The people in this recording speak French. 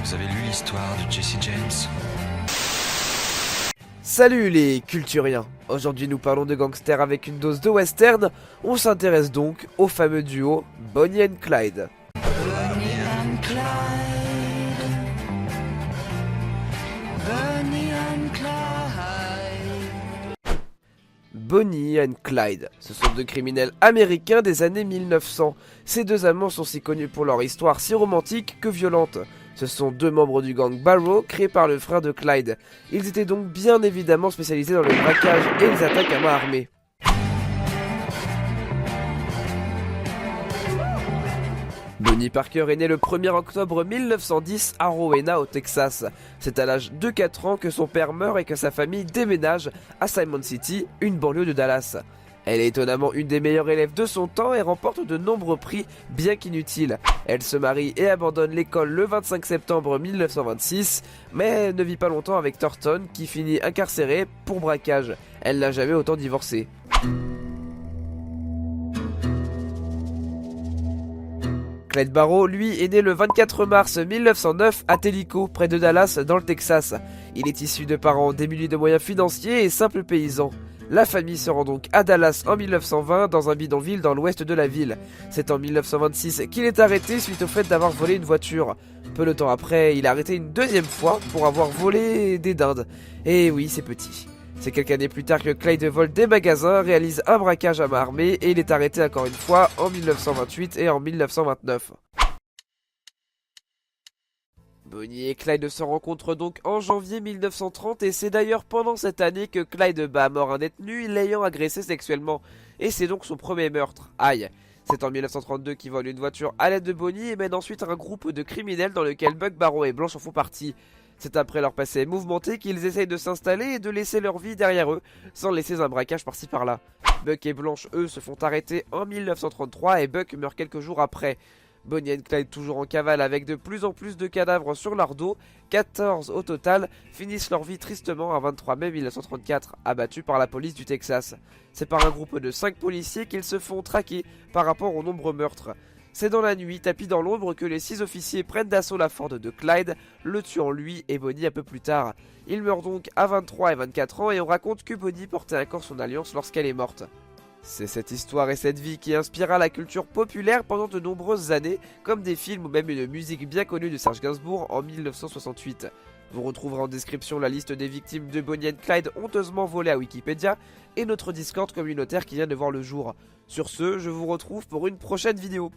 Vous avez lu l'histoire de Jesse James? Salut les culturiens. Aujourd'hui nous parlons de gangsters avec une dose de western. On s'intéresse donc au fameux duo Bonnie and Clyde. Bonnie and Clyde. Bonnie and Clyde. Bonnie and Clyde, ce sont deux criminels américains des années 1900. Ces deux amants sont si connus pour leur histoire si romantique que violente. Ce sont deux membres du gang Barrow créé par le frère de Clyde. Ils étaient donc bien évidemment spécialisés dans le braquage et les attaques à main armée. Bonnie Parker est née le 1er octobre 1910 à Rowena au Texas. C'est à l'âge de 4 ans que son père meurt et que sa famille déménage à Simon City, une banlieue de Dallas. Elle est étonnamment une des meilleures élèves de son temps et remporte de nombreux prix bien qu'inutiles. Elle se marie et abandonne l'école le 25 septembre 1926, mais ne vit pas longtemps avec Thornton qui finit incarcéré pour braquage. Elle n'a jamais autant divorcé. Clyde Barrow, lui, est né le 24 mars 1909 à Tellico, près de Dallas, dans le Texas. Il est issu de parents démunis de moyens financiers et simples paysans. La famille se rend donc à Dallas en 1920 dans un bidonville dans l'ouest de la ville. C'est en 1926 qu'il est arrêté suite au fait d'avoir volé une voiture. Peu de temps après, il est arrêté une deuxième fois pour avoir volé des dindes. Et oui, c'est petit. C'est quelques années plus tard que Clyde vole des magasins, réalise un braquage à main armée et il est arrêté encore une fois en 1928 et en 1929. Bonnie et Clyde se rencontrent donc en janvier 1930 et c'est d'ailleurs pendant cette année que Clyde bat à mort un détenu l'ayant agressé sexuellement. Et c'est donc son premier meurtre. Aïe. C'est en 1932 qu'il vole une voiture à l'aide de Bonnie et mène ensuite un groupe de criminels dans lequel Buck, Barrow et Blanche en font partie. C'est après leur passé mouvementé qu'ils essayent de s'installer et de laisser leur vie derrière eux, sans laisser un braquage par-ci par-là. Buck et Blanche, eux, se font arrêter en 1933 et Buck meurt quelques jours après. Bonnie and Clyde, toujours en cavale avec de plus en plus de cadavres sur leur dos, 14 au total, finissent leur vie tristement un 23 mai 1934, abattus par la police du Texas. C'est par un groupe de 5 policiers qu'ils se font traquer par rapport aux nombreux meurtres. C'est dans la nuit, tapis dans l'ombre, que les 6 officiers prennent d'assaut la Ford de Clyde, le tuant lui et Bonnie un peu plus tard. Ils meurent donc à 23 et 24 ans et on raconte que Bonnie portait encore son alliance lorsqu'elle est morte. C'est cette histoire et cette vie qui inspira la culture populaire pendant de nombreuses années, comme des films ou même une musique bien connue de Serge Gainsbourg en 1968. Vous retrouverez en description la liste des victimes de Bonnie and Clyde honteusement volées à Wikipédia et notre Discord communautaire qui vient de voir le jour. Sur ce, je vous retrouve pour une prochaine vidéo.